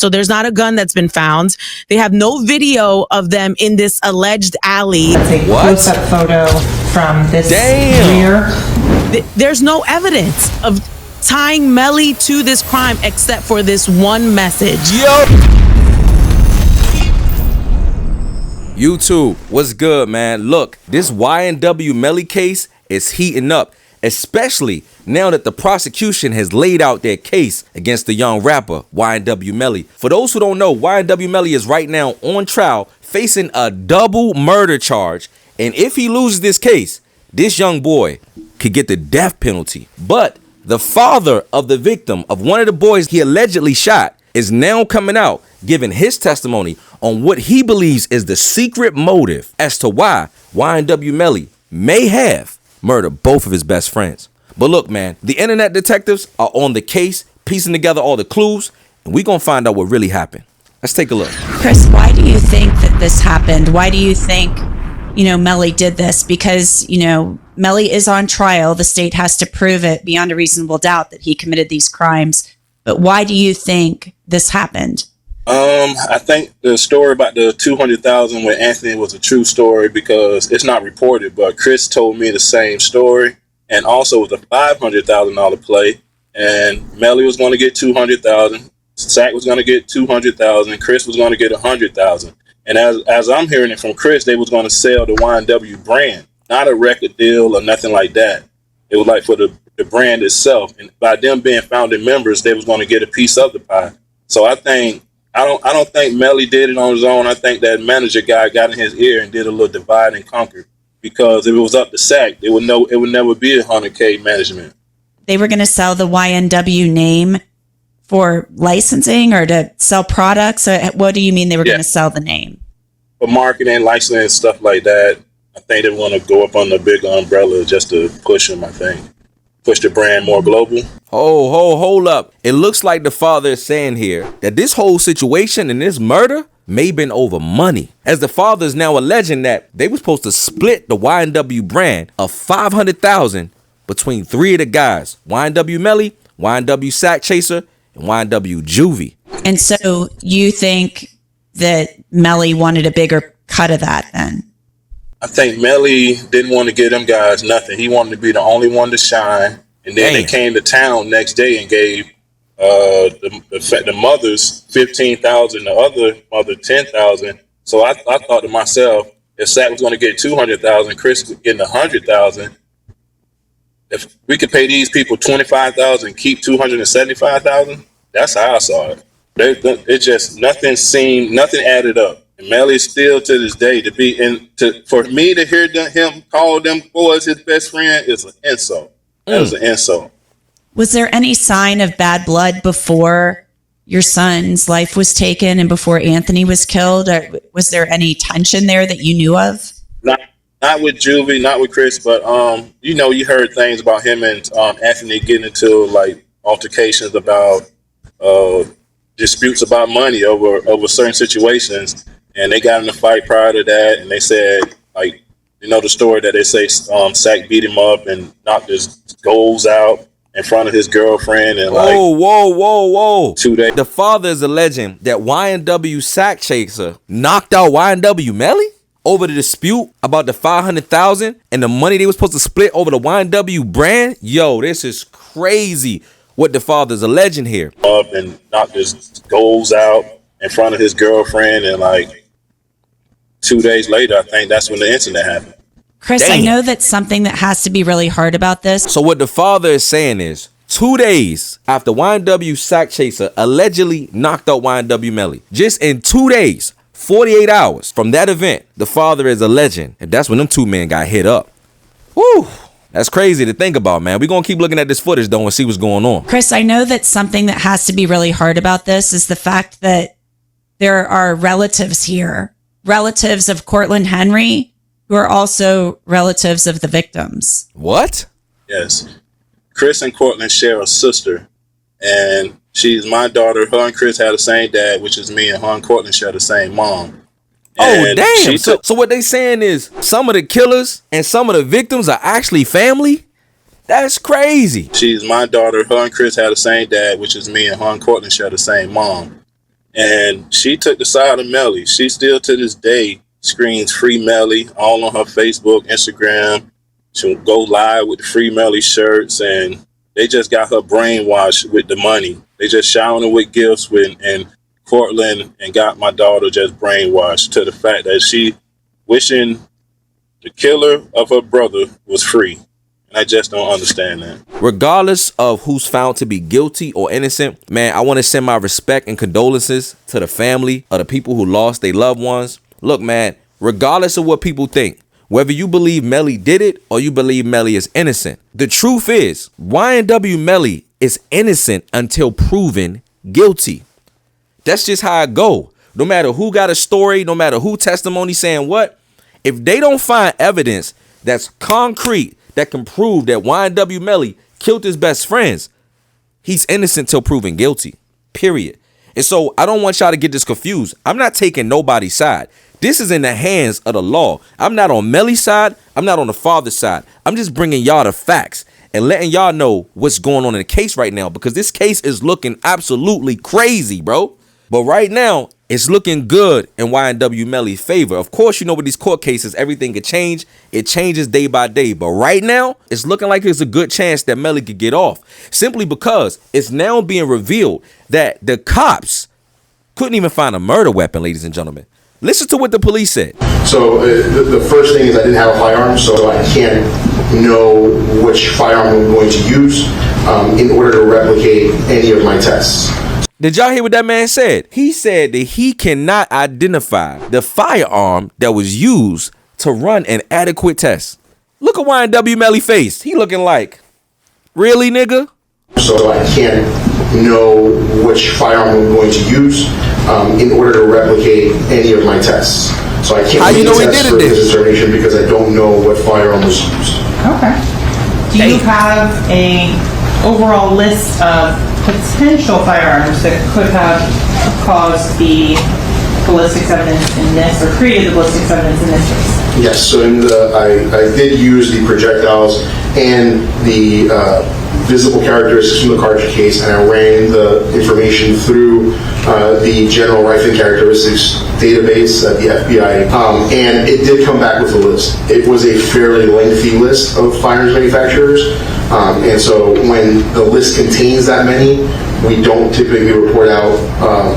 So there's not a gun that's been found. They have no video of them in this alleged alley. That's a close-up photo from this rear. There's no evidence of tying Melly to this crime except for this one message. Yo! YouTube, what's good, man? Look, this YNW Melly case is heating up, especially now that the prosecution has laid out their case against the young rapper, YNW Melly. For those who don't know, YNW Melly is right now on trial facing a double murder charge. And if he loses this case, this young boy could get the death penalty. But the father of the victim of one of the boys he allegedly shot is now coming out giving his testimony on what he believes is the secret motive as to why YNW Melly may have murdered both of his best friends. But look, man, the internet detectives are on the case, piecing together all the clues, and we're gonna find out what really happened. Let's take a look. Chris, why do you think that this happened? Why do you think, Melly did this? Because, Melly is on trial. The state has to prove it beyond a reasonable doubt that he committed these crimes. But why do you think this happened? I think the story about the 200,000 with Anthony was a true story because it's not reported, but Chris told me the same story, and also it was a $500,000 play, and Melly was going to get 200,000, Sack was going to get 200,000, Chris was going to get 100,000, and as I'm hearing it from Chris, they was going to sell the YNW brand, not a record deal or nothing like that. It was like for the brand itself, and by them being founding members, they was going to get a piece of the pie. So I don't think Melly did it on his own. I think that manager guy got in his ear and did a little divide and conquer. Because if it was up to Sack, it would never be 100K management. They were going to sell the YNW name for licensing or to sell products. Or what do you mean they were going to sell the name? For marketing, licensing, stuff like that. I think they want to go up on the big umbrella just to push them, I think. Push the brand more global. Hold up. It looks like the father is saying here that this whole situation and this murder may have been over money, as the father is now alleging that they were supposed to split the YNW brand of 500,000 between three of the guys: YNW Melly, YNW Sakchaser, and YNW Juvy. And so you think that Melly wanted a bigger cut of that then? I think Melly didn't want to give them guys nothing. He wanted to be the only one to shine. And then they came to town next day and gave the mothers 15,000, the other mother 10,000. So I thought to myself, if Sack was going to get 200,000, Chris was getting 100,000. If we could pay these people 25,000, keep 275,000, that's how I saw it. It just nothing added up. And Melly still to this day for me to hear him call them boys his best friend is an insult. That was an insult. Was there any sign of bad blood before your son's life was taken and before Anthony was killed? Or was there any tension there that you knew of? Not with Juve, not with Chris, but you heard things about him and Anthony getting into like altercations about disputes about money over certain situations. And they got in a fight prior to that, and they said, the story that they say Sack beat him up and knocked his goals out in front of his girlfriend. And Whoa. 2 days. The father is alleging that YNW Sakchaser knocked out YNW Melly over the dispute about the 500,000 and the money they were supposed to split over the YNW brand. Yo, this is crazy what the father's alleging here. Up and knocked his goals out in front of his girlfriend, and 2 days later, I think that's when the incident happened. Chris, I know that's something that has to be really hard about this. So what the father is saying is 2 days after YNW Sakchaser allegedly knocked out YNW Melly, just in 2 days, 48 hours from that event, the father is alleging, and that's when them two men got hit up. Woo! That's crazy to think about, man. We're going to keep looking at this footage, though, and see what's going on. Chris, I know that something that has to be really hard about this is the fact that there are relatives here, relatives of Cortland Henry, who are also relatives of the victims. What? Yes. Chris and Cortland share a sister, and she's my daughter. Her and Chris had the same dad, which is me, and her and Cortland share the same mom. And damn. So what they saying is some of the killers and some of the victims are actually family? That's crazy. She's my daughter. Her and Chris had the same dad, which is me, and her and Cortland share the same mom. And she took the side of Melly. She still to this day screams Free Melly all on her Facebook, Instagram. She'll go live with the Free Melly shirts, and they just got her brainwashed with the money. They just showering her with gifts in Portland and got my daughter just brainwashed to the fact that she wishing the killer of her brother was free. And I just don't understand that. Regardless of who's found to be guilty or innocent, man, I want to send my respect and condolences to the family of the people who lost their loved ones. Look, man, regardless of what people think, whether you believe Melly did it or you believe Melly is innocent, the truth is YNW Melly is innocent until proven guilty. That's just how it go. No matter who got a story, no matter who testimony saying what, if they don't find evidence that's concrete that can prove that YNW Melly killed his best friends, he's innocent till proven guilty, period. And so I don't want y'all to get this confused. I'm not taking nobody's side. This is in the hands of the law. I'm not on Melly's side. I'm not on the father's side. I'm just bringing y'all the facts and letting y'all know what's going on in the case right now, because this case is looking absolutely crazy, bro. But right now, it's looking good in YNW Melly's favor. Of course, you know, with these court cases, everything could change. It changes day by day. But right now, it's looking like there's a good chance that Melly could get off, simply because it's now being revealed that the cops couldn't even find a murder weapon, ladies and gentlemen. Listen to what the police said. So the first thing is I didn't have a firearm, so I can't know which firearm I'm going to use in order to replicate any of my tests. Did y'all hear what that man said? He said that he cannot identify the firearm that was used to run an adequate test. Look at YNW Melly face. He looking like, really, nigga? So I can't know which firearm I'm going to use in order to replicate any of my tests. So I can't make a test for this determination because I don't know what firearm was used. Okay. Do you have a overall list of potential firearms that could have caused the ballistics evidence in this, or created the ballistics evidence in this case? Yes, so I did use the projectiles and the visible characteristics from the cartridge case, and I ran the information through the general rifling characteristics database at the FBI, and it did come back with a list. It was a fairly lengthy list of firearms manufacturers, and so when the list contains that many, we don't typically report out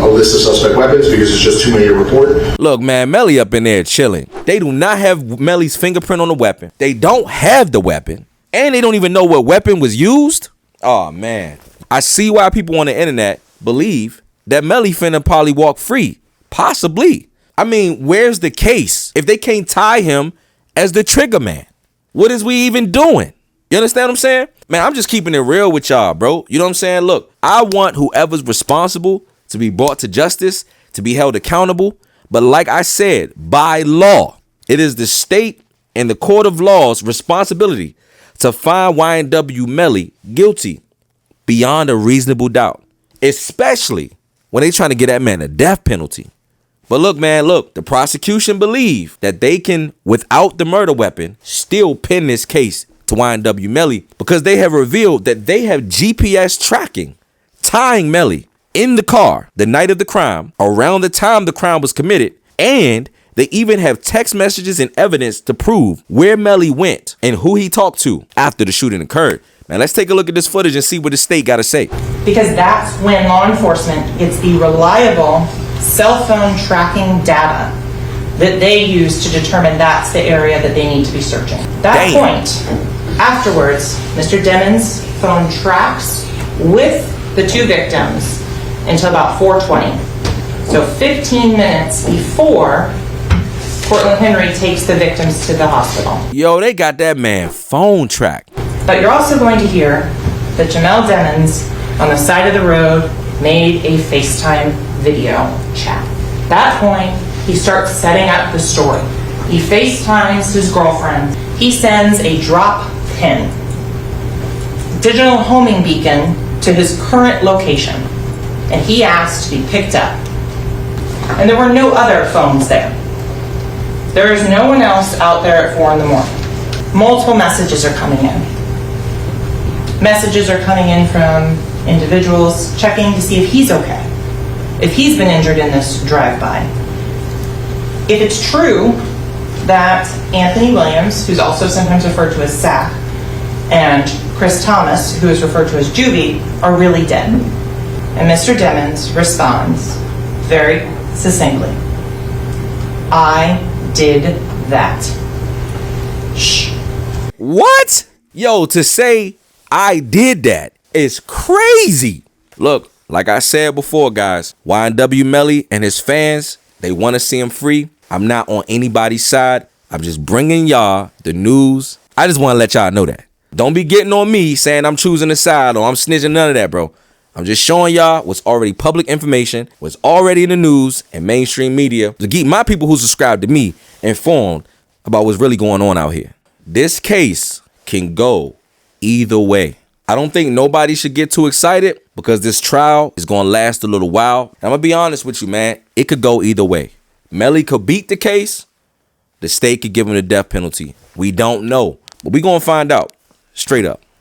a list of suspect weapons because it's just too many to report. Look, man, Melly up in there chilling. They do not have Melly's fingerprint on the weapon. They don't have the weapon. And they don't even know what weapon was used. Oh, man. I see why people on the internet believe that Melly finna probably walk free. Possibly. I mean, where's the case if they can't tie him as the trigger man? What is we even doing? You understand what I'm saying? Man, I'm just keeping it real with y'all, bro. You know what I'm saying? Look, I want whoever's responsible to be brought to justice, to be held accountable. But like I said, by law, it is the state and the court of law's responsibility to find YNW Melly guilty beyond a reasonable doubt, especially when they trying to get that man a death penalty. But look, man, look, the prosecution believe that they can, without the murder weapon, still pin this case to YNW Melly because they have revealed that they have GPS tracking tying Melly in the car the night of the crime, around the time the crime was committed, and they even have text messages and evidence to prove where Melly went and who he talked to after the shooting occurred. Now, let's take a look at this footage and see what the state got to say. Because that's when law enforcement gets the reliable cell phone tracking data that they use to determine that's the area that they need to be searching. That point, afterwards, Mr. Demon's phone tracks with the two victims until about 4:20. So 15 minutes before Cortland Henry takes the victims to the hospital. Yo, they got that man phone tracked. But you're also going to hear that Jamel Demons on the side of the road made a FaceTime video chat. At that point, he starts setting up the story. He FaceTimes his girlfriend. He sends a drop pin, digital homing beacon, to his current location. And he asked to be picked up. And there were no other phones there. There is no one else out there at 4 in the morning. Multiple messages are coming in. Messages are coming in from individuals checking to see if he's okay. if he's been injured in this drive-by. If it's true that Anthony Williams, who's also sometimes referred to as Sack, and Chris Thomas, who is referred to as Juvy, are really dead. And Mr. Demmons responds very succinctly, I did that. Shh. What? Yo, to say I did that is crazy. Look, like I said before, guys, YNW Melly and his fans, they want to see him free. I'm not on anybody's side. I'm just bringing y'all the news. I just want to let y'all know that. Don't be getting on me saying I'm choosing a side or I'm snitching, none of that, bro. I'm just showing y'all what's already public information, what's already in the news and mainstream media to keep my people who subscribe to me informed about what's really going on out here. This case can go either way. I don't think nobody should get too excited because this trial is going to last a little while. I'm going to be honest with you, man. It could go either way. Melly could beat the case. The state could give him the death penalty. We don't know, but we're going to find out straight up.